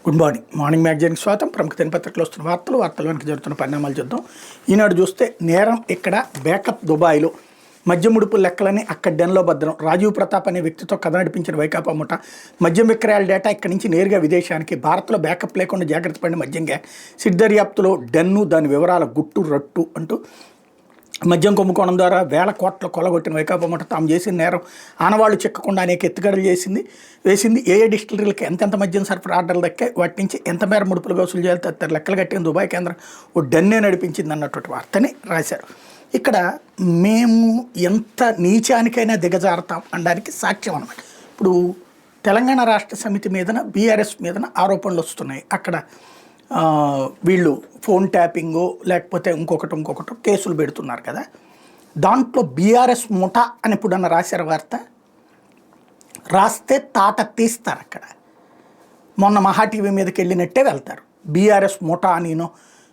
Good morning మ్యాగజైన్కి స్వాగతం. ప్రముఖ దినపత్రికలో వస్తున్న వార్తలు వెనక జరుగుతున్న పరిణామాలు చూద్దాం. ఈనాడు చూస్తే నేరం ఇక్కడ బ్యాకప్ దుబాయ్లో మద్యం ముడుపు లెక్కలని అక్కడ డెన్లో భద్రం. రాజీవ్ ప్రతాప్ అనే వ్యక్తితో కథ నడిపించిన వైకాపా ముఠ మద్యం విక్రయాల డేటా ఇక్కడి నుంచి నేరుగా విదేశానికి. భారత్లో బ్యాకప్ లేకుండా జాగ్రత్త పడిన మద్యం గ్యాంగ్. సిట్ దర్యాప్తులో డెన్ను దాని వివరాల గుట్టు రట్టు అంటూ మద్యం కుంభకోణం ద్వారా వేల కోట్ల కొలగొట్టిన వైకాపా ముఠ తాము చేసిన నేరం ఆనవాళ్లు చిక్కకుండా అనేక ఎత్తుగడలు వేసింది. ఏ డిస్టిలరీలకు ఎంతెంత మద్యం సరఫరా ఆర్డర్లు దక్కాయి, వాటి నుంచి ఎంత మేర ముడుపులుగా వసూలు చేయాలి తదితర లెక్కలు కట్టిన దుబాయ్ కేంద్రం ఓ డన్నే నడిపించింది అన్నటువంటి వార్తని రాశారు. ఇక్కడ మేము ఎంత నీచానికైనా దిగజారుతాం అనడానికి సాక్ష్యం అన్నమాట. ఇప్పుడు తెలంగాణ రాష్ట్ర సమితి మీదన బీఆర్ఎస్ మీదన ఆరోపణలు వస్తున్నాయి. అక్కడ వీళ్ళు ఫోన్ ట్యాపింగో లేకపోతే ఇంకొకటి కేసులు పెడుతున్నారు కదా. దాంట్లో బీఆర్ఎస్ ముఠా అని ఎప్పుడన్నా రాశారు వార్త? రాస్తే తాట తీస్తారు. అక్కడ మొన్న మహా టీవీ మీదకి వెళ్ళినట్టే వెళ్తారు. బీఆర్ఎస్ ముఠా అనినో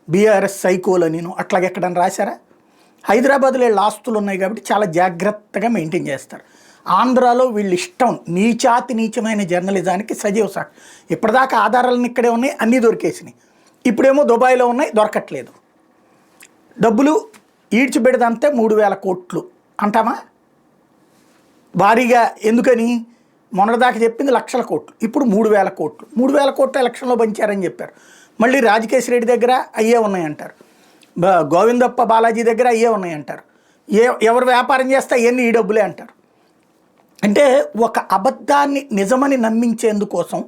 బీఆర్ఎస్ సైకోలు అనినో అట్లాగే ఎక్కడన్నా రాశారా? హైదరాబాద్లో వీళ్ళ ఆస్తులు ఉన్నాయి కాబట్టి చాలా జాగ్రత్తగా మెయింటైన్ చేస్తారు. ఆంధ్రాలో వీళ్ళు ఇష్టం నీచమైన జర్నలిజానికి సజీవ సాక్షి. ఇప్పటిదాకా ఆధారాలను ఇక్కడే ఉన్నాయి, అన్నీ దొరికేసినాయి. ఇప్పుడేమో దుబాయ్లో ఉన్నాయి, దొరకట్లేదు. డబ్బులు ఈడ్చిపెడదంతే 3,000 కోట్లు అంటామా? భారీగా ఎందుకని? మొన్నటిదాకా చెప్పింది లక్షల కోట్లు, ఇప్పుడు 3,000 కోట్లు. 3,000 కోట్లు ఎలక్షన్లో పంచారని చెప్పారు. మళ్ళీ రాజకేశ్ రెడ్డి దగ్గర అయ్యే ఉన్నాయంటారు, గోవిందప్ప బాలాజీ దగ్గర అయ్యే ఉన్నాయంటారు. ఎవరు వ్యాపారం చేస్తే అవన్నీ ఈ డబ్బులే అంటారు. అంటే ఒక అబద్ధాన్ని నిజమని నమ్మించేందుకోసం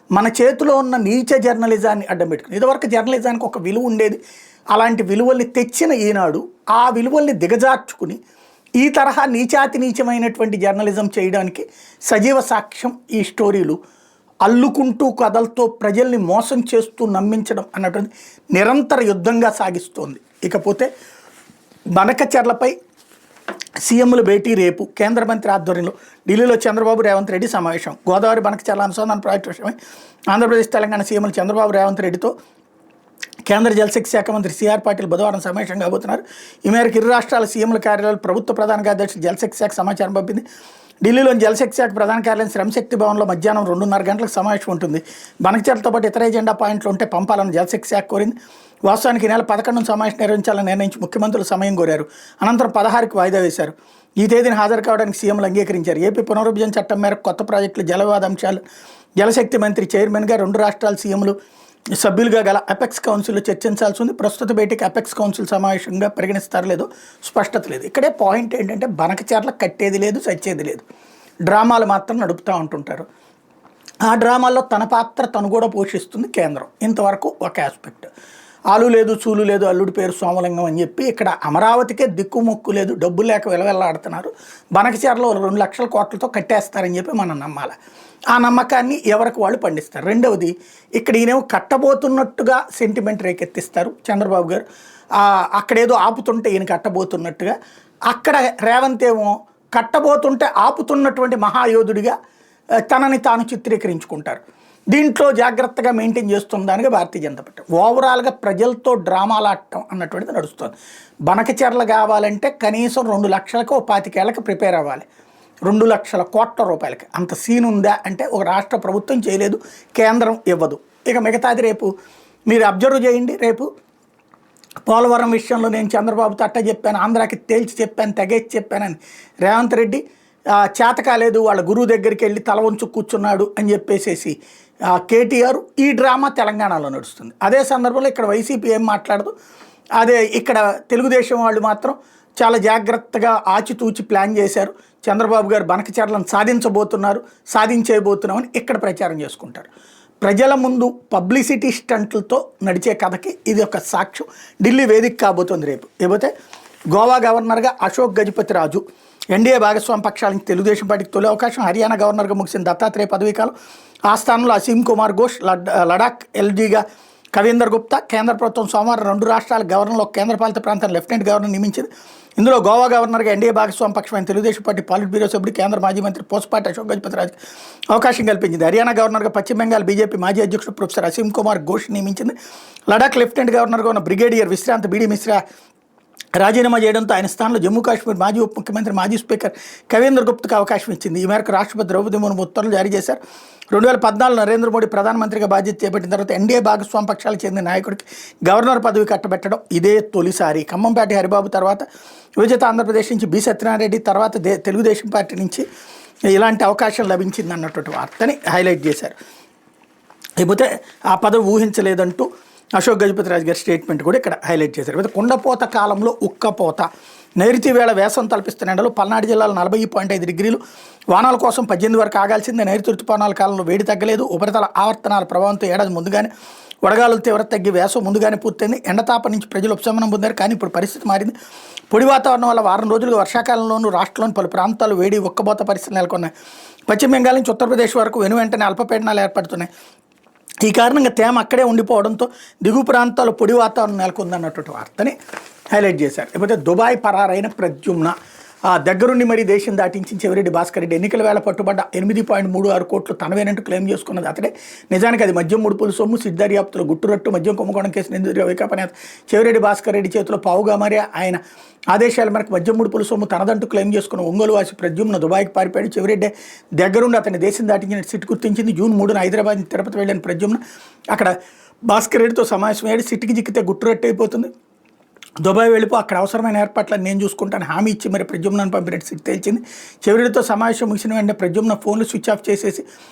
మన చేతిలో ఉన్న నీచ జర్నలిజాన్ని అడ్డం పెట్టుకుని, ఇదివరకు జర్నలిజానికి ఒక విలువ ఉండేది. అలాంటి విలువల్ని తెచ్చిన ఈనాడు ఆ విలువల్ని దిగజార్చుకుని ఈ తరహా నీచమైనటువంటి జర్నలిజం చేయడానికి సజీవ సాక్ష్యం ఈ స్టోరీలు. అల్లుకుంటూ కథలతో ప్రజల్ని మోసం చేస్తూ నమ్మించడం అన్నటువంటి నిరంతర యుద్ధంగా సాగిస్తోంది. ఇకపోతే బనకచెర్లపై సీఎంల భేటీ రేపు. కేంద్ర మంత్రి ఆధ్వర్యంలో ఢిల్లీలో చంద్రబాబు రేవంత్ రెడ్డి సమావేశం. గోదావరి బనకచెర్ల అనుసంధాన ప్రాజెక్టు విషయమై ఆంధ్రప్రదేశ్ తెలంగాణ సీఎంలు చంద్రబాబు రేవంత్ రెడ్డితో కేంద్ర జలశక్తి శాఖ మంత్రి సిఆర్ పాటిల్ బుధవారం సమావేశం కాబోతున్నారు. ఈ మేరకు ఇరు రాష్ట్రాల సీఎంల కార్యాలయాలు ప్రభుత్వ ప్రధాన కార్యదర్శి జలశక్తి శాఖ సమాచారం పంపింది. ఢిల్లీలోని జలశక్తి శాఖ ప్రధాన కార్యాలయం శ్రమశక్తి భవన్లో మధ్యాహ్నం 2:30 గంటలకు సమావేశం ఉంటుంది. బనకచెర్లతో పాటు ఇతర ఎజెండా పాయింట్లు ఉంటే పంపాలని జలశక్తి శాఖ కోరింది. వాస్తవానికి ఈ నెల 11 సమావేశం నిర్వహించాలని నిర్ణయించి ముఖ్యమంత్రులు సమయం కోరారు. అనంతరం 16కి వాయిదా వేశారు. ఈ తేదీని హాజరు కావడానికి సీఎంలు అంగీకరించారు. ఏపీ పునర్విభజన చట్టం మేరకు కొత్త ప్రాజెక్టులు జల వివాద అంశాలు జలశక్తి మంత్రి చైర్మన్గా 2 రాష్ట్రాల సీఎంలు సభ్యులుగా గల అపెక్స్ కౌన్సిల్లో చర్చించాల్సి ఉంది. ప్రస్తుత భేటీకి అపెక్స్ కౌన్సిల్ సమావేశంగా పరిగణిస్తారో లేదో స్పష్టత లేదు. ఇక్కడే పాయింట్ ఏంటంటే బనకచెర్ల కట్టేది లేదు, చచ్చేది లేదు. డ్రామాలు మాత్రం నడుపుతూ ఉంటుంటారు. ఆ డ్రామాల్లో తన పాత్ర తను కూడా పోషిస్తుంది కేంద్రం. ఇంతవరకు ఒక ఆస్పెక్ట్. ఆలు లేదు, చూలు లేదు, అల్లుడి పేరు సోమలింగం అని చెప్పి ఇక్కడ అమరావతికే దిక్కుమొక్కు లేదు, డబ్బులు లేక విలవెల్లాడుతున్నారు. బనకచెర్లలో 2 లక్షల కోట్లతో కట్టేస్తారని చెప్పి మనం నమ్మాలి. ఆ నమ్మకాన్ని ఎవరికి వాళ్ళు పండిస్తారు. రెండవది, ఇక్కడ ఈయనేమో కట్టబోతున్నట్టుగా సెంటిమెంట్ రేకెత్తిస్తారు చంద్రబాబు గారు. అక్కడేదో ఆపుతుంటే ఈయన కట్టబోతున్నట్టుగా, అక్కడ రేవంత్ ఏమో కట్టబోతుంటే ఆపుతున్నటువంటి మహాయోధుడిగా తనని తాను చిత్రీకరించుకుంటారు. దీంట్లో జాగ్రత్తగా మెయింటైన్ చేస్తుందానిగా భారతీయ జనతా పార్టీ. ఓవరాల్గా ప్రజలతో డ్రామాలాడటం అన్నటువంటిది నడుస్తుంది. బనకచెర్ల కావాలంటే కనీసం 2 లక్షలకు 25 ఏళ్ళకి ప్రిపేర్ అవ్వాలి. 2 లక్షల కోట్ల రూపాయలకి అంత సీన్ ఉందా అంటే ఒక రాష్ట్ర ప్రభుత్వం చేయలేదు, కేంద్రం ఇవ్వదు. ఇక మిగతాది రేపు మీరు అబ్జర్వ్ చేయండి. రేపు పోలవరం విషయంలో నేను చంద్రబాబుతో అట్ట చెప్పాను, ఆంధ్రాకి తేల్చి చెప్పాను, తెగేసి చెప్పానని రేవంత్ రెడ్డి చేత కాలేదు, వాళ్ళ గురువు దగ్గరికి వెళ్ళి తల వంచు కూర్చున్నాడు అని చెప్పేసేసి కేటీఆర్. ఈ డ్రామా తెలంగాణలో నడుస్తుంది. అదే సందర్భంలో ఇక్కడ వైసీపీ ఏం మాట్లాడదు. అదే ఇక్కడ తెలుగుదేశం వాళ్ళు మాత్రం చాలా జాగ్రత్తగా ఆచితూచి ప్లాన్ చేశారు. చంద్రబాబు గారు బనకచెర్లను సాధించేయబోతున్నామని ఇక్కడ ప్రచారం చేసుకుంటారు. ప్రజల ముందు పబ్లిసిటీ స్టంట్లతో నడిచే కథకి ఇది ఒక సాక్ష్యం. ఢిల్లీ వేదిక కాబోతుంది రేపు. లేకపోతే గోవా గవర్నర్గా అశోక్ గజపతి రాజు. ఎన్డీఏ భాగస్వామి పక్షాల తెలుగుదేశం పార్టీకి తొలి అవకాశం. హర్యానా గవర్నర్గా ముగిసిన దత్తాత్రేయ పదవీకాలం. ఆ స్థానంలో అసీం కుమార్ ఘోష్. లడాక్ ఎల్జీగా కవీందర్ గుప్తా. కేంద్ర ప్రభుత్వం సోమవారం 2 రాష్ట్రాల గవర్నర్లు ఒక కేంద్రపాలిత ప్రాంతం లెఫ్టినెంట్ గవర్నర్ నియమించింది. ఇందులో గోవా గవర్నర్గా ఎన్డీఏ భాగస్వామి పక్షమైన తెలుగుదేశం పార్టీ పాలిట్ బ్యూరో సభ్యుడు కేంద్ర మాజీ మంత్రి పోస్పాటి అశోక్ గజపతి రాజుకి అవకాశం కల్పించింది. హర్యానా గవర్నర్గా పశ్చిమ బెంగాల్ బీజేపీ మాజీ అధ్యక్షుడు ప్రొఫెసర్ అసీం కుమార్ ఘోష్ నియమించింది. లడాక్ లెఫ్టినెంట్ గవర్నర్గా ఉన్న బ్రిగేడియర్ విశ్రాంత్ బీడీ మిశ్రా రాజీనామా చేయడంతో ఆయన స్థానంలో జమ్మూ కాశ్మీర్ మాజీ ఉప ముఖ్యమంత్రి మాజీ స్పీకర్ కవేంద్ర గుప్తకు అవకాశం ఇచ్చింది. ఈ మేరకు రాష్ట్రపతి ద్రౌపది ముర్ము ఉత్తర్వులు జారీ చేశారు. 2014 నరేంద్ర మోడీ ప్రధానమంత్రిగా బాధ్యత చేపట్టిన తర్వాత ఎన్డీఏ భాగస్వామి పక్షాలకు చెందిన నాయకుడికి గవర్నర్ పదవి కట్టబెట్టడం ఇదే తొలిసారి. ఖమ్మంపేట హరిబాబు తర్వాత విభజిత ఆంధ్రప్రదేశ్ నుంచి బి సత్యనారాయణ తర్వాత తెలుగుదేశం పార్టీ నుంచి ఇలాంటి అవకాశం లభించింది అన్నటువంటి వార్తని హైలైట్ చేశారు. లేకపోతే ఆ పదవి ఊహించలేదంటూ అశోక్ గజపతిరాజు గారి స్టేట్మెంట్ కూడా ఇక్కడ హైలైట్ చేశారు. అయితే కుండపోత కాలంలో ఉక్కపోత, నైరుతి వేళ వేసం తలపిస్తున్న ఎండలు. పల్నాడు జిల్లాలో 40.5 డిగ్రీలు. వానాల కోసం 18 వరకు ఆగాల్సిందే. నైరుతి ఋతుపవనాల కాలంలో వేడి తగ్గలేదు. ఉపరితల ఆవర్తనాల ప్రభావంతో ఏడాది ముందుగానే వడగాలుల తీవ్రత తగ్గి వేసం ముందుగానే పూర్తయింది. ఎండతాపం నుంచి ప్రజలు ఉపశమనం పొందారు. కానీ ఇప్పుడు పరిస్థితి మారింది. పొడి వాతావరణం వల్ల వారం రోజులుగా వర్షాకాలంలోనూ రాష్ట్రంలోని పలు ప్రాంతాలు వేడి ఉక్కబోత పరిస్థితులు నెలకొన్నాయి. పశ్చిమ బెంగాల్ నుంచి ఉత్తరప్రదేశ్ వరకు వెనువెంటనే అల్పపీడనాలు ఏర్పడుతున్నాయి. ఈ కారణంగా తేమ అక్కడే ఉండిపోవడంతో దిగువ ప్రాంతాల్లో పొడి వాతావరణం నెలకొందన్నటువంటి వార్తని హైలైట్ చేశారు. లేకపోతే దుబాయ్ పరారైన ప్రద్యుమ్న దగ్గరుండి మరీ దేశం దాటించి చెవిరెడ్డి భాస్కర్ రెడ్డి ఎన్నికల వేళ పట్టుబడ్డ 8.36 కోట్లు తనవేనంటూ క్లెయిమ్ చేసుకున్నది అతడే. నిజానికి అది మద్యం ముడుపుల సొమ్ము. సిట్ దర్యాప్తులో గుట్టురట్టు మద్యం కుంభకోణం కేసు నిందితుడిగా వైకాపా నేత చెవిరెడ్డి భాస్కర్ రెడ్డి చేతిలో పావుగా మారి ఆయన ఆదేశాల మేరకు మద్యం ముడుపుల సొమ్ము తనదంటూ క్లెయిమ్ చేసుకున్న ఒంగోలు వాసి ప్రద్యుమ్న దుబాయ్కి పారిపోయాడు. చెవిరెడ్డి దగ్గరుండి అతని దేశం దాటించిన సిట్ గుర్తించింది. జూన్ 3న హైదరాబాద్ తిరుపతి వెళ్ళిన ప్రద్యుమ్న అక్కడ భాస్కర్ రెడ్డితో సమావేశమయ్యాడు. సిట్కి జిక్కితే గుట్టురట్టు అయిపోతుంది. దుబాయ్ వెళ్ళిపో, అక్కడ అవసరమైన ఏర్పాట్లను నేను చూసుకుంటాను హామీ ఇచ్చి మరి ప్రద్యుమ్నను పంపినట్టు సిట్ తేల్చింది. చెవిరెడ్డితో సమావేశం ముగిసిన వెంటనే ప్రద్యుమ్న ఫోన్లు స్విచ్ ఆఫ్ చేసేసి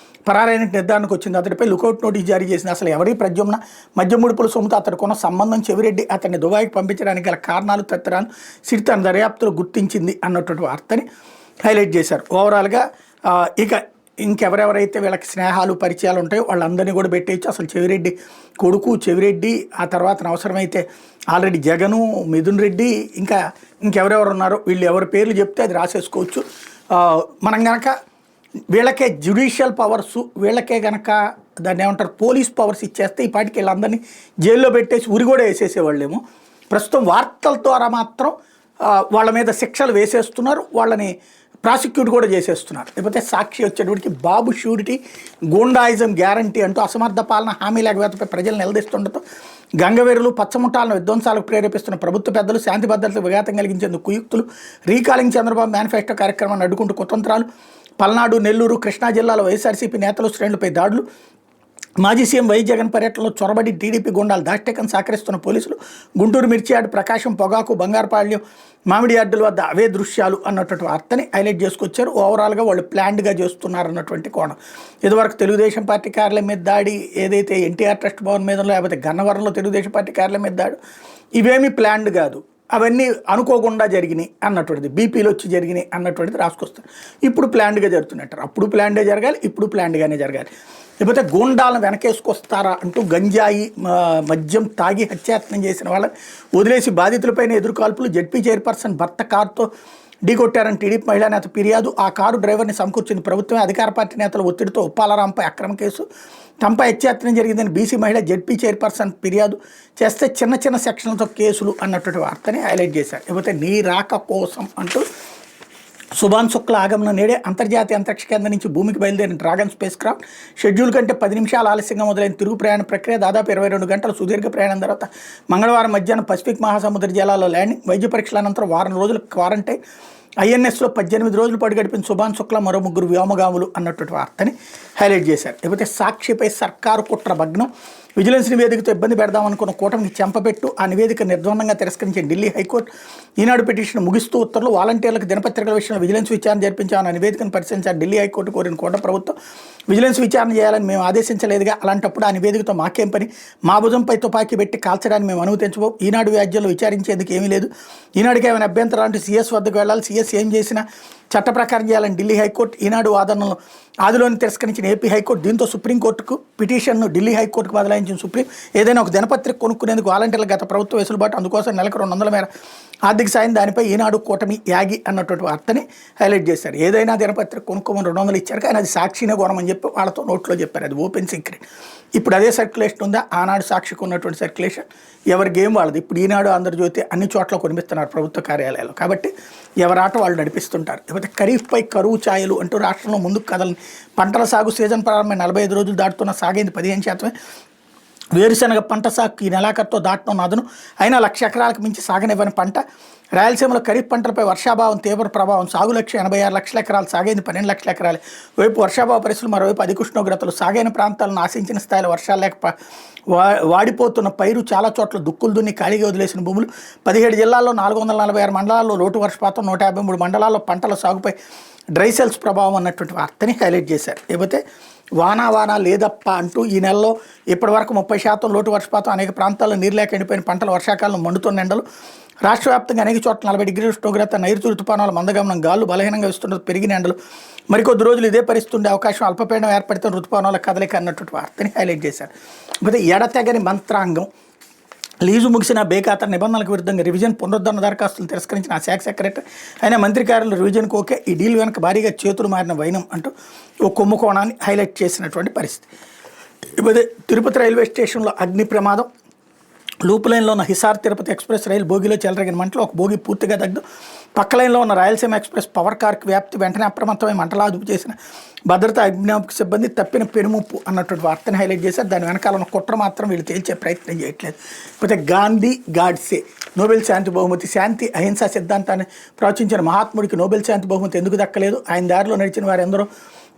పరారైన నిర్ధారణకు వచ్చింది. అతడిపై లుకౌట్ నోటీస్ జారీ చేసింది. అసలు ఎవరి ప్రద్యుమ్న మద్యం ముడుపుల సొమ్ముతో అతడికున్న సంబంధం, చెవిరెడ్డి అతన్ని దుబాయ్కి పంపించడానికి గల కారణాలు తదితరాలు సిట్ తన దర్యాప్తులో గుర్తించింది అన్నటువంటి వార్తని హైలైట్ చేశారు. ఓవరాల్గా ఇక ఇంకెవరెవరైతే వీళ్ళకి స్నేహాలు పరిచయాలు ఉంటాయో వాళ్ళందరినీ కూడా పెట్టేయచ్చు. అసలు చెవిరెడ్డి కొడుకు చెవిరెడ్డి, ఆ తర్వాత అవసరమైతే ఆల్రెడీ జగను, మిథున్ రెడ్డి, ఇంకెవరెవరు ఉన్నారో వీళ్ళు ఎవరి పేర్లు చెప్తే అది రాసేసుకోవచ్చు. మనం కనుక వీళ్ళకే జ్యుడిషియల్ పవర్స్, వీళ్ళకే కనుక దాన్ని ఏమంటారు పోలీస్ పవర్స్ ఇచ్చేస్తే ఈ పాటికి వీళ్ళందరినీ జైల్లో పెట్టేసి ఉరి కూడా వేసేసేవాళ్ళేమో. ప్రస్తుతం వార్తల ద్వారా మాత్రం వాళ్ళ మీద శిక్షలు వేసేస్తున్నారు, వాళ్ళని ప్రాసిక్యూట్ కూడా చేసేస్తున్నారు. లేకపోతే సాక్షి వచ్చేటప్పటికి బాబు షూరిటీ, గూండాయిజం గ్యారంటీ అంటూ అసమర్థ పాలన హామీ లేకపోతే ప్రజలు నిలదీస్తుండటం, గంగవేరులు పచ్చముఠాలను విధ్వంసాలకు ప్రేరేపిస్తున్న ప్రభుత్వ పెద్దలు, శాంతి భద్రతలకు విఘాతం కలిగించేందుకు కుయుక్తులు, రీకాలింగ్ చంద్రబాబు మేనిఫెస్టో కార్యక్రమాన్ని అడ్డుకుంటూ కుతంత్రాలు, పల్నాడు, నెల్లూరు, కృష్ణా జిల్లాలో వైఎస్ఆర్సీపీ నేతలు శ్రేణులపై దాడులు, మాజీ సీఎం వై జగన్ పర్యటనలో చొరబడి టీడీపీ గుండాలు దాష్టికం సహకరిస్తున్న పోలీసులు, గుంటూరు మిర్చియార్డు, ప్రకాశం పొగాకు, బంగారుపాళ్యం, మామిడి యార్డుల వద్ద అవే దృశ్యాలు అన్నటువంటి వార్తని హైలైట్ చేసుకొచ్చారు. ఓవరాల్గా వాళ్ళు ప్లాన్డ్గా చేస్తున్నారు అన్నటువంటి కోణం. ఇదివరకు తెలుగుదేశం పార్టీ కార్యాలయం మీద దాడి, ఏదైతే ఎన్టీఆర్ ట్రస్ట్ భవన్ మీద, లేకపోతే గన్నవరంలో తెలుగుదేశం పార్టీ కార్యాలయం మీద దాడి, ఇవేమీ ప్లాన్డ్ కాదు, అవన్నీ అనుకోకుండా జరిగినాయి అన్నటువంటిది, బీపీలు వచ్చి జరిగినాయి అన్నటువంటిది రాసుకొస్తారు. ఇప్పుడు ప్లాన్డ్గా జరుగుతున్నట్టు, అప్పుడు ప్లాన్డే జరగాలి, ఇప్పుడు ప్లాన్డ్గానే జరగాలి. లేకపోతే గూండాలను వెనకేసుకొస్తారా అంటూ గంజాయి మద్యం తాగి హత్యాయత్నం చేసిన వాళ్ళని వదిలేసి బాధితులపైన ఎదురుకాల్పులు, జెడ్పీ చైర్పర్సన్ భర్త కారుతో ఢీకొట్టారని టీడీపీ మహిళా నేత ఫిర్యాదు. ఆ కారు డ్రైవర్ని సమకూర్చింది ప్రభుత్వమే. అధికార పార్టీ నేతల ఒత్తిడితో ఉప్పాలరాంపై అక్రమ కేసు, తమపై హత్యాయత్నం జరిగిందని బీసీ మహిళ జెడ్పీ చైర్పర్సన్ ఫిర్యాదు చేస్తే చిన్న చిన్న సెక్షన్లతో కేసులు అన్నటువంటి వార్తని హైలైట్ చేశారు. లేకపోతే నీ రాక కోసం అంటూ శుభాన్ శుక్ల ఆగమన నేడే అంతర్జాతీయ అంతరిక్ష కేంద్రం నుంచి భూమికి బయలుదేరిన డ్రాగన్ స్పేస్ క్రాఫ్ట్ షెడ్యూల్ కంటే 10 నిమిషాలు ఆలస్యంగా మొదలైన తిరుగు ప్రయాణ ప్రక్రియ దాదాపు 22 గంటల సుదీర్ఘ ప్రయాణం తర్వాత మంగళవారం మధ్యాహ్నం పసిఫిక్ మహాసముద్ర జలాల్లో ల్యాండింగ్. వైద్య పరీక్షల అనంతరం వారం రోజుల క్వారంటైన్. ఐఎన్ఎస్లో 18 రోజులు పాటు గడిపిన శుభాన్ శుక్ల మరో 3 వ్యోమగాములు అన్నటువంటి వార్తని హైలైట్ చేశారు. లేకపోతే సాక్షిపై సర్కారు కుట్ర భగ్నం, విజిలెన్స్ నివేదికతో ఇబ్బంది పెడదామనుకున్న కూటమికి చెంపపెట్టు, ఆ నివేదిక నిర్ద్వందంగా తిరస్కరించిన ఢిల్లీ హైకోర్టు. ఈనాడు పిటిషన్ ముగిస్తూ ఉత్తర్వులు, వాలంటీర్లకు దినపత్రికల విషయంలో విజిలెన్స్ విచారణ జరిపించామన్న నివేదికను పరిశీలించారు ఢిల్లీ హైకోర్టు కోరిన కూటమి ప్రభుత్వం. విజిలెన్స్ విచారణ చేయాలని మేము ఆదేశించలేదుగా, అలాంటప్పుడు ఆ నివేదికతో మాకేం పని, మా భుజంపై తుపాకీ పెట్టి కాల్చడానికి మేము అనుమతించబో, ఈనాడు వ్యాజ్యంలో విచారించేందుకు ఏమీ లేదు, ఈనాడుకి ఏమైనా అభ్యంతరాలంటే సీఎస్ వద్దకు వెళ్ళాలి, సీఎస్ ఏం చేసినా చట్ట ప్రకారం చేయాలని ఢిల్లీ హైకోర్టు. ఈనాడు వాదనలను ఆదిలోని తిరస్కరించిన ఏపీ హైకోర్టు. దీంతో సుప్రీంకోర్టుకు పిటిషన్ను ఢిల్లీ హైకోర్టుకు బదలాయించిన సుప్రీం ఏదైనా ఒక దినపత్రిక కొనుక్కునేందుకు వాలంటీర్లు గత ప్రభుత్వ వెసులుబాటు, అందుకోసం నెలకు 200 మేర ఆర్థిక సాయం, దానిపై ఈనాడు కూటమి యాగి అన్నటువంటి వార్తని హైలైట్ చేశారు. ఏదైనా దినపత్రిక కొనుక్కోమని 200 ఇచ్చారు, కానీ అది సాక్షినే కొనమని చెప్పి వాళ్ళతో నోట్లో చెప్పారు, అది ఓపెన్ సీక్రెట్. ఇప్పుడు అదే సర్క్యులేషన్ ఉందా, ఆనాడు సాక్షికి ఉన్నటువంటి సర్క్యులేషన్ ఎవరి గేమ్ వాళ్ళది. ఇప్పుడు ఈనాడు, ఆంధ్రజ్యోతి అన్ని చోట్ల కొనిపిస్తున్నారు ప్రభుత్వ కార్యాలయాలు, కాబట్టి ఎవరాట వాళ్ళు నడిపిస్తుంటారు. లేకపోతే ఖరీఫ్పై కరువు ఛాయలు అంటూ రాష్ట్రంలో ముందుకు కదలని పంటల సాగు సీజన్ ప్రారంభమైన 45 రోజులు దాటుతున్న సాగైంది 15%. వేరుశనగ పంట సాగుకు ఈ నెలాఖరుతో దాటనున్న అదను అయినా 1,00,000 ఎకరాలకు మించి సాగనివ్వని పంట. రాయలసీమలో ఖరీఫ్ పంటలపై వర్షాభావం తీవ్ర ప్రభావం. సాగు లక్ష్యం 86 లక్షల ఎకరాలు, సాగైంది 12 లక్షల ఎకరాలు. వైపు వర్షాభావ పరిస్థితులు, మరోవైపు అధిక ఉష్ణోగ్రతలు. సాగైన ప్రాంతాలను ఆశించిన స్థాయిలో వర్షాలు లేక వాడిపోతున్న పైరు, చాలా చోట్ల దుక్కులు దున్ని ఖాళీగా వదిలేసిన భూములు. 17 జిల్లాల్లో 446 మండలాల్లో లోటు వర్షపాతం, 153 మండలాల్లో పంటల సాగుపై డ్రై సెల్స్ ప్రభావం అన్నటువంటి వార్తని హైలైట్ చేశారు. లేకపోతే వానా లేదప్ప అంటూ ఈ నెలలో ఇప్పటివరకు 30% లోటు వర్షపాతం, అనేక ప్రాంతాల్లో నీరు లేక ఎండిపోయిన పంటలు, వర్షాకాలంలో మండుతున్న ఎండలు. రాష్ట్ర వ్యాప్తంగా అనేక చోట్ల 40 డిగ్రీల ఉష్ణోగ్రత, నైరుతి ఋతుపవనాల మందగమనం, గాలు బలహీనంగా వస్తున్నది, పెరిగిన ఎండలు. మరికొద్ది రోజులు ఇదే పరిస్థితి ఉండే అవకాశం, అల్పపీడనం ఏర్పడితే ఋతుపవనాల కదలిక అన్నటువంటి వార్తని హైలైట్ చేశారు. అయితే ఎడతెగని మంత్రాంగం. లీజు ముగిసిన బేఖాతా నిబంధనలకు విరుద్ధంగా రివిజన్ పునరుద్ధరణ దరఖాస్తులు తిరస్కరించిన ఆ శాఖ సెక్రటరీ. అయినా మంత్రి కార్యాలయం రివిజన్కు ఓకే. ఈ డీల్ వెనక భారీగా చేతులు మారిన వైనం అంటూ ఓ కుంభకోణాన్ని హైలైట్ చేసినటువంటి పరిస్థితి. ఇదే తిరుపతి రైల్వే స్టేషన్లో అగ్ని ప్రమాదం. లూప్ లైన్లో ఉన్న హిసార్ తిరుపతి ఎక్స్ప్రెస్ రైలు బోగిలో చెలరగిన మంటలు, ఒక బోగి పూర్తిగా దగ్ధం. పక్క లైన్లో ఉన్న రాయలసీమ ఎక్స్ప్రెస్ పవర్ కార్కి వ్యాప్తి. వెంటనే అప్రమత్తమై మంటలు అదుపు చేసిన భద్రతా అగ్నిమాపక సిబ్బంది. తప్పిన పెనుముప్పు అన్నటువంటి వార్తని హైలైట్ చేశారు. దాని వెనకాల ఉన్న కుట్ర మాత్రం వీళ్ళు తేల్చే ప్రయత్నం చేయట్లేదు. పోతే గాంధీ గాడ్సే నోబెల్ శాంతి బహుమతి. శాంతి అహింసా సిద్ధాంతాన్ని ప్రవచించిన మహాత్ముడికి నోబెల్ శాంతి బహుమతి ఎందుకు దక్కలేదు? ఆయన దారిలో నడిచిన వారెందరో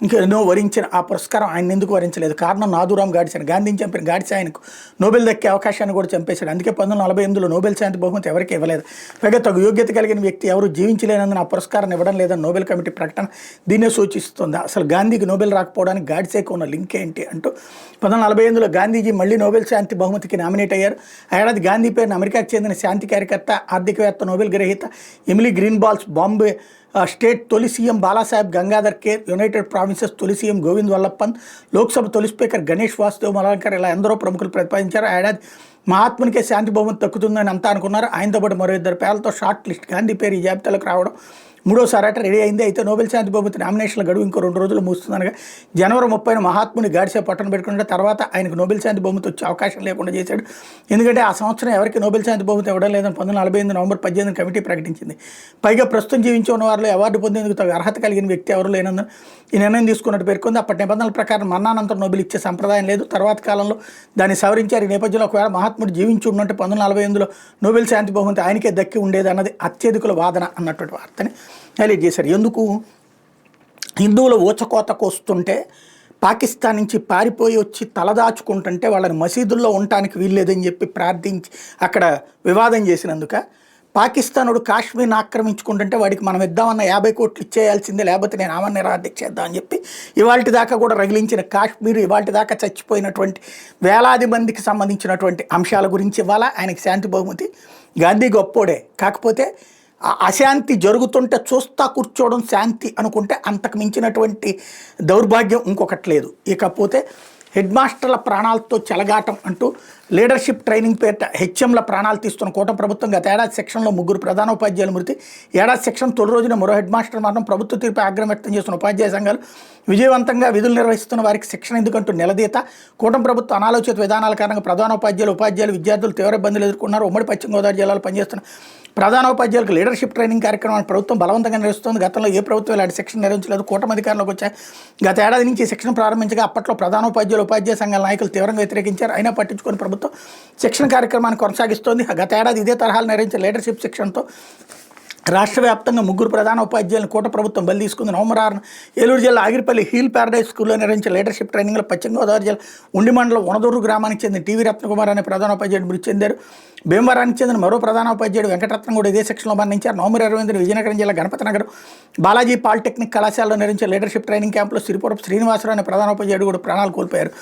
ఇంకెన్నో వరించిన ఆ పురస్కారం ఆయన ఎందుకు వరించలేదు? కారణం నాథూరాం గాడ్సే. గాంధీని చంపిన గాడ్సే ఆయనకు నోబెల్ దక్కే అవకాశాన్ని కూడా చంపేశాడు. అందుకే 1948లో నోబెల్ శాంతి బహుమతి ఎవరికి ఇవ్వలేదు. పైగా తగు యోగ్యత కలిగిన వ్యక్తి ఎవరు జీవించలేనందున ఆ పురస్కారాన్ని ఇవ్వడం లేదని నోబెల్ కమిటీ ప్రకటన దీన్నే సూచిస్తుంది. అసలు గాంధీకి నోబెల్ రాకపోవడానికి గాడ్సేకి ఉన్న లింక్ ఏంటి అంటూ 1948లో గాంధీజీ మళ్ళీ నోబెల్ శాంతి బహుమతికి నామినేట్ అయ్యారు. ఆ ఏడాది గాంధీ పేరును అమెరికాకు చెందిన శాంతి కార్యకర్త, ఆర్థికవేత్త, నోబెల్ గ్రహీత ఎమిలీ గ్రీన్బాల్స్, బాంబే స్టేట్ తొలి CM Balasaheb Gangadhar care, United provinces తొలి సీఎం గోవింద్ వల్లభ్ పంత్, లోక్సభ తొలి స్పీకర్ గణేష్ వాసుదేవ్ మలాంకర్, ఇలా ఎందరో ప్రముఖులు ప్రతిపాదించారు. ఆ ఏడాది మహాత్మునికే శాంతి బహుమతి దక్కుతుందని అంతా అనుకున్నారు. ఆయనతో పాటు మరో 2 పేర్లతో షార్ట్ లిస్ట్ గాంధీ పేరు ఈ జాబితాలోకి రావడం మూడోసారి అట రెడీ అయింది. అయితే నోబెల్ శాంతి బహుమతి నామినేషన్ల గడువు ఇంకో 2 రోజులు ముగుస్తుందనగా జనవరి 30న మహాత్ముని గాడ్సే పట్టణ పెట్టుకుంటే తర్వాత ఆయనకు నోబెల్ శాంతి బహుమతి వచ్చే అవకాశం లేకుండా చేశాడు. ఎందుకంటే ఆ సంవత్సరం ఎవరికి నోబెల్ శాంతి బహుమతి ఇవ్వడం లేదని 1948 నవంబర్ 18 కమిటీ ప్రకటించింది. పైగా ప్రస్తుతం జీవించి ఉన్న వారిలో అవార్డు పొందేందుకు తగు అర్హత కలిగిన వ్యక్తి ఎవరు లేనందున ఈ నిర్ణయం తీసుకున్నట్టు పేర్కొంది. అప్పటి నిబంధనల ప్రకారం మరణానంతరం నోబెల్ ఇచ్చే సంప్రదాయం లేదు. తర్వాత కాలంలో దాన్ని సవరించారు. ఈ నేపథ్యంలో ఒకవేళ మహాత్ముడు జీవించి ఉన్నట్టు 1948లో నోబెల్ శాంతి బహుమతి ఆయనకే దక్కి ఉండేది అన్నది అత్యధికుల వాదన అన్నటువంటి వార్తని హైలైట్ చేశారు. ఎందుకు? హిందువుల ఊచకోతకు వస్తుంటే పాకిస్తాన్ నుంచి పారిపోయి వచ్చి తలదాచుకుంటుంటే వాళ్ళని మసీదుల్లో ఉండటానికి వీల్లేదని చెప్పి ప్రార్థించి అక్కడ వివాదం చేసినందుక పాకిస్తానుడు కాశ్మీర్ని ఆక్రమించుకుంటుంటే వాడికి మనం ఇద్దామన్న 50 కోట్లు ఇచ్చేయాల్సిందే, లేకపోతే నేను ఆమె నిరాధి చేద్దామని చెప్పి ఇవాళ దాకా కూడా రగిలించిన కాశ్మీర్, ఇవాళ దాకా చచ్చిపోయినటువంటి వేలాది మందికి సంబంధించినటువంటి అంశాల గురించి ఇవాళ ఆయనకి శాంతి బహుమతి. గాంధీ గొప్పోడే, కాకపోతే అశాంతి జరుగుతుంటే చూస్తా కూర్చోవడం శాంతి అనుకుంటే అంతకు మించినటువంటి దౌర్భాగ్యం ఇంకొకటి లేదు. ఇకపోతే హెడ్ మాస్టర్ల ప్రాణాలతో చెలగాటం అంటూ లీడర్షిప్ ట్రైనింగ్ పేరిట హెచ్ఎంల ప్రాణాలు తీస్తున్న కూటమి ప్రభుత్వం గత ఏడాది సెక్షన్లో 3 ప్రధానోపాధ్యాయుల మృతి. ఏడాది సెక్షన్ తొలి రోజున మరో హెడ్ మాస్టర్ మాత్రం ప్రభుత్వ తీర్పు ఆగ్రహం వ్యక్తం చేస్తున్న ఉపాధ్యాయ సంఘాలు. విజయవంతంగా విధులు నిర్వహిస్తున్న వారికి శిక్షణ ఎందుకంటూ నిలదీత. కూటమి ప్రభుత్వ అనాలోచిత విధానాల కారణంగా ప్రధానోపాధ్యాయులు, ఉపాధ్యాయులు, విద్యార్థులు తీవ్ర ఇబ్బందులు ఎదుర్కొన్నారు. ఉమ్మడి పశ్చిమ గోదావరి జిల్లాలో పనిచేస్తున్న ప్రధానోపాధ్యాయులకు లీడర్షిప్ ట్రైనింగ్ కార్యక్రమాన్ని ప్రభుత్వం బలవంతంగా నిర్వహిస్తోంది. గతంలో ఏ ప్రభుత్వం ఇలాంటి శిక్షణ నిర్వహించలేదు. కూటమి అధికారంలోకి వచ్చాయి. గత ఏడాది నుంచి శిక్షణ ప్రారంభించగా అప్పట్లో ప్రధానోపాధ్యాయులు, ఉపాధ్యాయ సంఘాల నాయకులు తీవ్రంగా వ్యతిరేకించారు. అయినా పట్టించుకొని ప్రభుత్వం శిక్షణ కార్యక్రమాన్ని కొనసాగిస్తోంది. గత ఏడాది ఇదే తరహాలు నిర్వహించిన లీడర్షిప్ శిక్షణతో రాష్ట్ర వ్యాప్తంగా 3 ప్రధాన ఉపాధ్యాయులను కూటమి ప్రభుత్వం బలి తీసుకుంది. నవంబర్ 6న ఏలూరు జిల్లా ఆగిరిపల్లి హీల్ ప్యారడైజ్ స్కూల్లో నిర్వహించిన లీడర్షిప్ ట్రైనింగ్లో పశ్చిమ గోదావరి జిల్లా ఉండి మండలం ఉణదూరు గ్రామానికి చెందిన టీవీ రత్నకుమార్ అనే ప్రధానోపాధ్యాయుడు మృతి చెందారు. భీమవరానికి చెందిన మరో ప్రధానోపాధ్యాయుడు వెంకటరత్నం కూడా ఇదే సెక్షన్లో మరణించారు. నవంబర్ 28న విజయనగరం జిల్లా గణపతి నగరం బాలాజీ పాలిటెక్నిక్ కళాశాలలో నిర్వహించిన లీడర్షిప్ ట్రైనింగ్ క్యాంపులో సిరిపురపు శ్రీనివాసరావు అనే ప్రధానోపాధ్యాయుడు కూడా ప్రాణాలు కోల్పోయారు.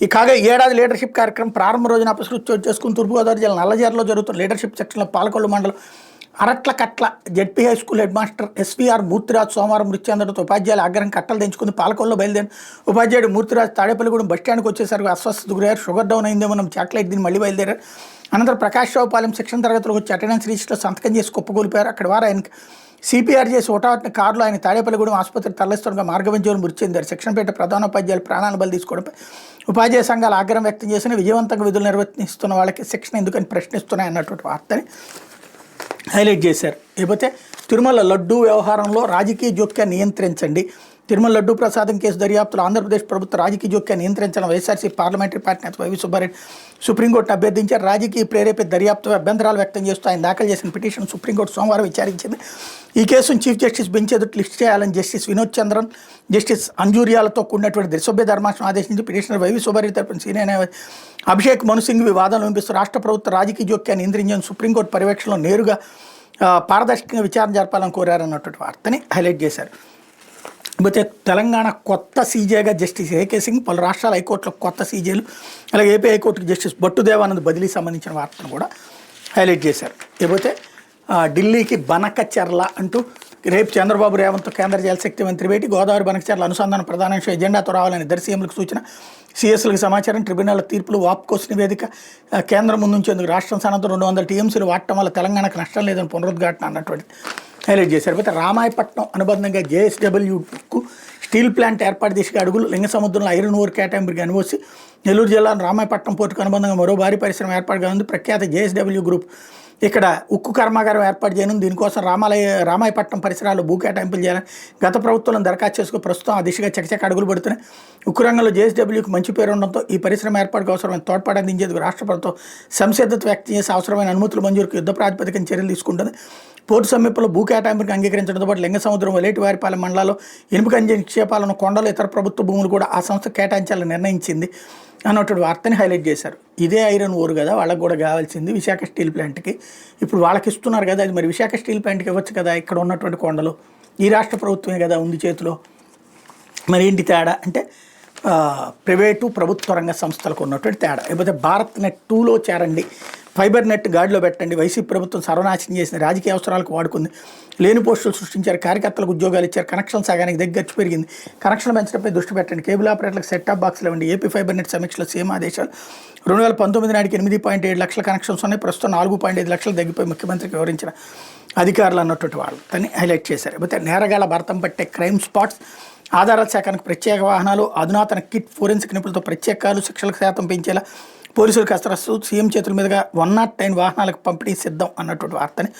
ఈ కాగా ఏడాది లీడర్షిప్ కార్యక్రమం ప్రారంభ రోజున అపస్కృతి చోటు చేసుకుని తూర్పుగోదావరి జిల్లా నల్లజర్లో జరుగుతున్న లీడర్షిప్ సెక్షన్లో పాలకొల్లు మండలం Aratlakatla ZP high school head master SVR Murthyraju సోమవారం మృతి చెందడంతో ఉపాధ్యాయులు ఆగ్రహం కట్టలు తెంచుకుంది. పాలకొల్లో బయలుదేరి ఉపాధ్యాయుడు మూర్తిరాజు తాడేపల్లిగూడెం బస్టాండ్కి వచ్చేసరికి అస్వస్థత గురయ్యారు. షుగర్ డౌన్ అయిందేమో చాక్లెట్ దీన్ని మళ్ళీ బయలుదేరారు. అనంతరం ప్రకాష్ రావు పాలెం శిక్షణ తరగతిలోకి వచ్చి అటెండెన్స్ రిజిస్టర్లో సంతకం చేసి కుప్పకూలిపోయారు. అక్కడ వారు ఆయనకి సిపిఆర్ చేసి ఒకటావటిన కారులో ఆయన తాడేపల్లిగూడెం ఆసుపత్రికి తరలిస్తుండగా మార్గవంచూరు మృతి చెందారు. శిక్షణపేట ప్రధానోపాధ్యాయులు ప్రాణాలను బలి తీసుకోవడంపై ఉపాధ్యాయ సంఘాలు ఆగ్రహం వ్యక్తం చేసిన విజయవంతంగా విధులు నిర్వర్తిస్తున్న వాళ్ళకి శిక్షణ ఎందుకని ప్రశ్నిస్తున్నాయి అన్నటువంటి వార్తని హైలైట్ చేశారు. లేకపోతే తిరుమల లడ్డూ వ్యవహారంలో రాజకీయ జోక్యాన్ని నియంత్రించండి. తిరుమల లడ్డూ ప్రసాదం కేసు దర్యాప్తులో ఆంధ్రప్రదేశ్ ప్రభుత్వ రాజకీయ జోక్యాన్ని నియంత్రించాలని వైఎస్ఆర్సీ పార్లమెంటరీ పార్టీ నేత వైవి సుబ్బారెడ్డి సుప్రీంకోర్టును అభ్యర్థించారు. రాజకీయ ప్రేరేపిత దర్యాప్తు అభ్యంతరాలు వ్యక్తం చేస్తూ ఆయన దాఖలు చేసిన పిటిషన్ సుప్రీంకోర్టు సోమవారం విచారించింది. ఈ కేసును చీఫ్ జస్టిస్ బెంచ్ ఎదుట లిస్ట్ చేయాలని జస్టిస్ వినోద్ చంద్రన్, జస్టిస్ అంజూరియాలతో కూడినటువంటి త్రిసభ్య ధర్మాసనం ఆదేశించి పిటిషనర్ వైవి సుబ్బారెడ్డి తరపున సీనియర్ న్యాయవాది అభిషేక్ మను సింఘ్వి వాదనలు వినిపిస్తూ రాష్ట్ర ప్రభుత్వ రాజకీయ జోక్యాన్ని నియంత్రించిన సుప్రీంకోర్టు పర్యవేక్షణలో నేరుగా పారదర్శకంగా విచారణ జరపాలని కోరారన్నటువంటి వార్తని హైలైట్ చేశారు. అయితే తెలంగాణ కొత్త సీజేగా జస్టిస్ ఏకే సింగ్, పలు రాష్ట్రాల హైకోర్టులో కొత్త సీజేలు, అలాగే ఏపీ హైకోర్టుకి జస్టిస్ భట్టు దేవానంద్ బదిలీ సంబంధించిన వార్తను కూడా హైలైట్ చేశారు. లేకపోతే ఢిల్లీకి బనకచెర్ల అంటూ రేపు చంద్రబాబు రేవంత్ కేంద్ర జలశక్తి మంత్రి భేటీ, గోదావరి బనకచెర్ల అనుసంధానం ప్రధాన ఎజెండాతో రావాలని ఇద్దరు సీఎంలకు సూచన, సిఎస్లకు సమాచారం, ట్రిబ్యునల్ తీర్పులు, వాప్కోస్ నివేదిక కేంద్రం ముందుంచేందుకు రాష్ట్రం సన్నద్ధం 200 టీఎంసీలు వాడటం వల్ల తెలంగాణకు నష్టం లేదని పునరుద్ఘాటన అన్నటువంటి హైలైట్ చేశారు. అయితే రామాయపట్నం అనుబంధంగా జేఎస్డబ్ల్యూకు స్టీల్ ప్లాంట్ ఏర్పాటు దిశగా అడుగులు, లింగసముద్రంలో ఐరన్ ఓర్ కేటాయింపుకి అనుమతి, నెల్లూరు జిల్లాలో రామాయపట్నం పోర్టుకు అనుబంధంగా మరో భారీ పరిశ్రమ ఏర్పాటుగా ఉంది. ప్రఖ్యాత జేఎస్డబ్ల్యూ గ్రూప్ ఇక్కడ ఉక్కు కర్మాగారం ఏర్పాటు చేయనుంది. దీనికోసం రామాయపట్నం పరిసరాలు భూ కేటాయింపులు చేయాలని గత ప్రభుత్వంలో దరఖాస్తు చేసుకుని ప్రస్తుతం ఆ దిశగా చకచక అడుగులు పడుతున్నాయి. ఉక్కు రంగంలో జేఎస్డబ్ల్యూకి మంచి పేరు ఉండడంతో ఈ పరిశ్రమ ఏర్పాటుకు అవసరమైన తోడ్పాటు అందించేందుకు రాష్ట్ర ప్రభుత్వం సంసిద్ధత వ్యక్తం చేసి అవసరమైన అనుమతుల మంజూరుకు యుద్ధ ప్రాతిపదికన చర్యలు తీసుకుంటుంది. పోర్టు సమీపంలో భూ కేటాయింపులకు అంగీకరించడంతో పాటు లింగసముద్రం, వలేటివారిపాలెం మండలాల్లో ఇనుప ఖనిజ నిక్షేపాలను, కొండలు, ఇతర ప్రభుత్వ భూములు కూడా ఆ సంస్థ కేటాయించాలని నిర్ణయించింది అన్నటువంటి వార్తని హైలైట్ చేశారు. ఇదే ఐరన్ ఓర్ కదా వాళ్ళకు కూడా కావాల్సింది విశాఖ స్టీల్ ప్లాంట్కి. ఇప్పుడు వాళ్ళకి ఇస్తున్నారు కదా, అది మరి విశాఖ స్టీల్ ప్లాంట్కి ఇవ్వచ్చు కదా. ఇక్కడ ఉన్నటువంటి కొండలు ఈ రాష్ట్ర ప్రభుత్వమే కదా ఉంది చేతిలో. మరి ఏంటి తేడా అంటే ప్రైవేటు ప్రభుత్వ రంగ సంస్థలకు ఉన్నటువంటి తేడా. లేకపోతే భారత్ నెట్ 2లో చేరండి, ఫైబర్ నెట్ గాడిలో పెట్టండి. వైసీపీ ప్రభుత్వం సర్వనాశనం చేసిన రాజకీయ అవసరాలకు వాడుకుంది. లేని పోస్టులు సృష్టించారు, కార్యకర్తలకు ఉద్యోగాలు ఇచ్చారు, కనెక్షన్ సగానికి దగ్గర పెరిగింది. కనెక్షన్ పెంచడంపై దృష్టి పెట్టండి, కేబుల్ ఆపరేటర్లకు సెట్ టాప్ బాక్స్లు ఇవ్వండి. ఏపీ ఫైబర్ నెట్ సమీక్షలో సీఎం ఆదేశాలు. 2019 నాటికి 8.7 లక్షల కనెక్షన్స్ ఉన్నాయి, ప్రస్తుతం 4.5 లక్షలు తగ్గిపోయి ముఖ్యమంత్రికి వివరించిన అధికారులు అన్నటువంటి వాళ్ళు దాన్ని హైలైట్ చేశారు. అయితే నేరగాళ్ల భర్తం పట్టే క్రైమ్ స్పాట్స్, ఆధారాల శాఖకు ప్రత్యేక వాహనాలు, అధునాతన కిట్, ఫోరెన్సిక్ నిపుణులతో ప్రత్యేకాలు, శిక్షలకు శాతం పెంచేలా పోలీసులు కసరత్తు, సీఎం చేతుల మీదుగా 109 వాహనాలకు పంపిణీ సిద్ధం అన్నటువంటి వార్తని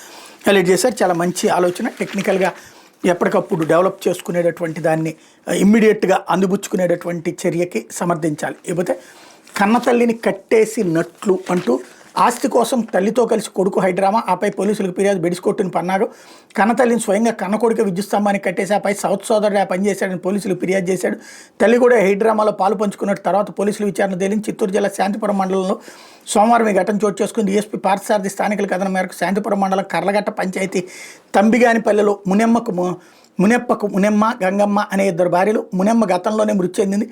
హైలైట్ చేశారు. చాలా మంచి ఆలోచన. టెక్నికల్గా ఎప్పటికప్పుడు డెవలప్ చేసుకునేటటువంటి దాన్ని ఇమ్మీడియట్గా అందిపుచ్చుకునేటటువంటి చర్యకి సమర్థించాలి. లేకపోతే కన్నతల్లిని కట్టేసినట్లు అంటూ ఆస్తి కోసం తల్లితో కలిసి కొడుకు హైడ్రామా, ఆపై పోలీసులకు ఫిర్యాదు, బెడిసికొట్టిన పన్నాగం. కన్నతల్లిని స్వయంగా కన్న కొడుకు విద్యుత్ స్తంభానికి కట్టేసి ఆపై సౌత్ సోదరుడు పనిచేశాడని పోలీసులకు ఫిర్యాదు చేశాడు. తల్లి కూడా హైడ్రామాలో పాలు పంచుకున్నట్టు తర్వాత పోలీసులు విచారణ తేలింది. చిత్తూరు జిల్లా శాంతిపురం మండలంలో సోమవారం ఈ ఘటన చోటు చేసుకుని డీఎస్పీ పార్థసారథి స్థానికుల కథనం మేరకు శాంతిపురం మండలం కర్లగట్ట పంచాయతీ తంబిగానిపల్లెలో మునెమ్మ గంగమ్మ అనే ఇద్దరు భార్యలు. మునెమ్మ గతంలోనే మృతి చెందింది.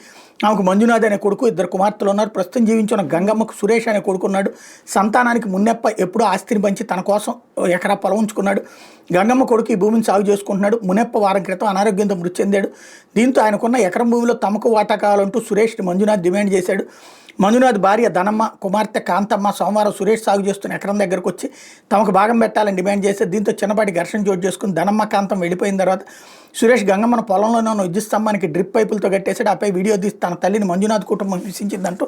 ఆమెకు మంజునాథ్ అనే కొడుకు, ఇద్దరు కుమార్తెలు ఉన్నారు. ప్రస్తుతం జీవించిన గంగమ్మకు సురేష్ అనే కొడుకున్నాడు. సంతానానికి మున్నెప్ప ఎప్పుడూ ఆస్తిని పంచి తన కోసం ఎకరా పొలం ఉంచుకున్నాడు. గంగమ్మ కొడుకు ఈ భూమిని సాగు చేసుకుంటున్నాడు. మునెప్ప వారం క్రితం అనారోగ్యంతో మృతి చెందాడు. దీంతో ఆయనకున్న ఎకరం భూమిలో తమకు వాటా కావాలంటూ సురేష్ని మంజునాథ్ డిమాండ్ చేశాడు. మంజునాథ్ భార్య ధనమ్మ, కుమార్తె కాంతమ్మ సోమవారం సురేష్ సాగు చేస్తున్న ఎకరం దగ్గరకు వచ్చి తమకు భాగం పెట్టాలని డిమాండ్ చేస్తే దీంతో చిన్నపాటి ఘర్షణ చోటు చేసుకుని ధనమ్మ, కాంతం వెళ్ళిపోయిన తర్వాత సురేష్ గంగమ్మను పొలంలోనే ఉన్న విద్యుత్ స్తంభానికి డ్రిప్ పైపులతో కట్టేశాడు. ఆపై వీడియో తీసి తన తల్లిని మంజునాథ్ కుటుంబం హింసించిందంటూ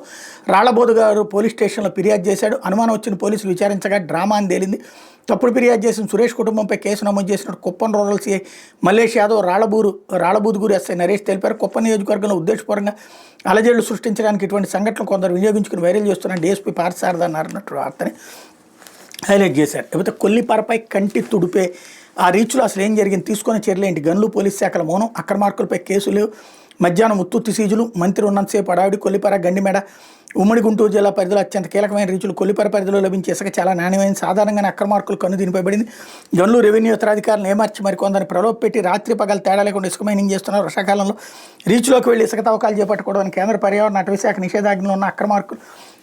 రాళ్లబోదు గారు పోలీస్ స్టేషన్లో ఫిర్యాదు చేశాడు. అనుమానం వచ్చిన పోలీసులు విచారించగా డ్రామా అని తేలింది. తప్పుడు ఫిర్యాదు చేసిన సురేష్ కుటుంబంపై కేసు నమోదు చేసినట్టు Kuppam rural CI Mallesh Yadav, Rallabuduguru SI Naresh తెలిపారు. కుప్పం నియోజకవర్గంలో ఉద్దేశపూర్వకంగా అలజడులు సృష్టించడానికి ఇటువంటి సంఘటనలు కొందరు వినియోగించుకుని వైరల్ చేస్తున్న డీఎస్పీ పార్థసారథి అన్నట్టు వార్తని హైలైట్ చేశారు. లేకపోతే కొల్లిపారపై కంటి తుడిపే ఆ రీచ్లో అసలు ఏం జరిగింది, తీసుకునే చర్యలేంటి, గన్లు పోలీస్ శాఖల మౌనం, అక్రమార్కులపై కేసులు, మధ్యాహ్నం ఉత్తుత్తి సీజులు, మంత్రి ఉన్నంతసేపు అడావిడి, కొల్లిపార గండిమేడ ఉమ్మడి గుంటూరు జిల్లా పరిధిలో అత్యంత కీలకమైన రీచులు. కొల్లిపార పరిధిలో లభించే ఇసుక చాలా నాణ్యమైన, సాధారణంగానే అక్రమార్కులు కన్ను దీనిపై పడింది. గన్లు రెవెన్యూ ఇతరాధికారులను ఏమార్చి మరికొందరిని ప్రలోభపెట్టి రాత్రి పగలు తేడా లేకుండా ఇసుక మైనింగ్ చేస్తున్నారు. వర్షాకాలంలో రీచ్లోకి వెళ్లి ఇసుక తవ్వకాలు చేపట్టుకోవడానికి కేంద్ర పర్యావరణ అటవీశాఖ నిషేధాజ్ఞలో ఉన్న అక్రమార్కులు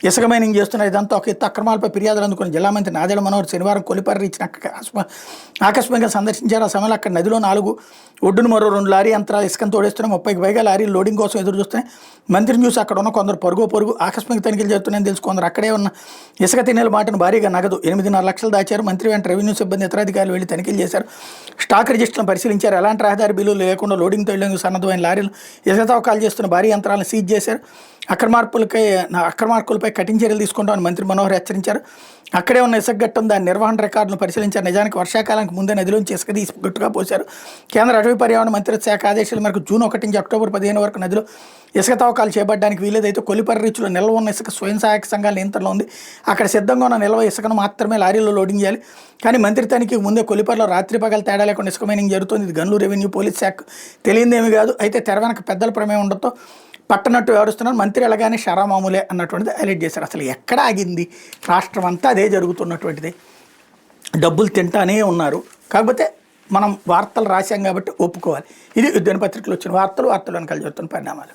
ఇసుక మైనింగ్ చేస్తున్నారు. ఇదంతా ఒక ఎత్తు. అక్రమాలపై ఫిర్యాదులు అందుకుని జిల్లా మంత్రి నాదెళ్ల మనోహర్ శనివారం కొల్లిపార రీచ్ని ఆకస్మికంగా సందర్శించారు. ఆ సమయంలో అక్కడ నదిలో 4 ఒడ్డును మరో 2 లారీ యంత్రాలు ఇసుకను తోడేస్తున్నాయి. 30కి పైగా లారీలు లోడింగ్ కోసం ఎదురు చూస్తున్నాయి. మంత్రిని చూసి అక్కడ ఉన్న కొందరు పరుగు ఆకస్మిక తనిఖీలు జరుగుతున్నాయని తెలుసుకుందరు. అక్కడే ఉన్న ఇసుక తినేల మాటను భారీగా నగదు 8.5 లక్షలు దాచారు. మంత్రి వెంట రెవెన్యూ సిబ్బంది ఇతరాధికారులు వెళ్లి తనిఖీలు చేశారు. స్టాక్ రిజిస్టర్లను పరిశీలించారు. ఎలాంటి రహదారి బిల్లులు లేకుండా లోడింగ్ తొలగింపు సన్నద్ధమైన లారీలు ఇసుక తవ్వకాలు చేస్తున్న భారీ యంత్రాలను సీజ్ చేశారు. అక్రమార్కులపై కఠిన చర్యలు తీసుకుంటామని మంత్రి మనోహర్ హెచ్చరించారు. అక్కడే ఉన్న ఇసుక గట్టం దాని నిర్వహణ రికార్డును పరిశీలించారు. నిజానికి వర్షాకాలానికి ముందే నదిలోంచి ఇసుక తీసి గట్టుగా పోశారు. కేంద్ర అటవీ పర్యావరణ మంత్రిత్వ శాఖ ఆదేశాల మేరకు జూన్ 1 నుంచి అక్టోబర్ 15 వరకు నదిలో ఇసుక తవ్వకాలు చేపట్టడానికి వీలేదైతే కొల్లిపర్రి రీచ్లో నిల్వ ఉన్న ఇసుక స్వయం సహాయక సంఘాల నియంత్రణలో ఉంది. అక్కడ సిద్ధంగా ఉన్న నిల్వ ఇసుకను మాత్రమే లారీలో లోడింగ్ చేయాలి. కానీ మంత్రి తనిఖీకి ముందే కొల్లిపర్రిలో రాత్రి పగలు తేడా లేకుండా ఇసుక మైనింగ్ జరుగుతుంది. ఇది గన్లు రెవెన్యూ పోలీస్ శాఖ తెలియదేమీ కాదు. అయితే తెర వెనక పెద్దల ప్రమేయం ఉండటంతో పట్టనట్టు వ్యవహరిస్తున్నారు. మంత్రి ఎలాగానే షరామామూలే అన్నటువంటిది హైలైట్ చేశారు. అసలు ఎక్కడ ఆగింది? రాష్ట్రం అంతా అదే జరుగుతున్నటువంటిది. డబ్బులు తింటానే ఉన్నారు. కాకపోతే మనం వార్తలు రాశాం కాబట్టి ఒప్పుకోవాలి. ఇది దినపత్రికలు వచ్చిన వార్తలు వెనకాల జరుగుతున్న పరిణామాలు.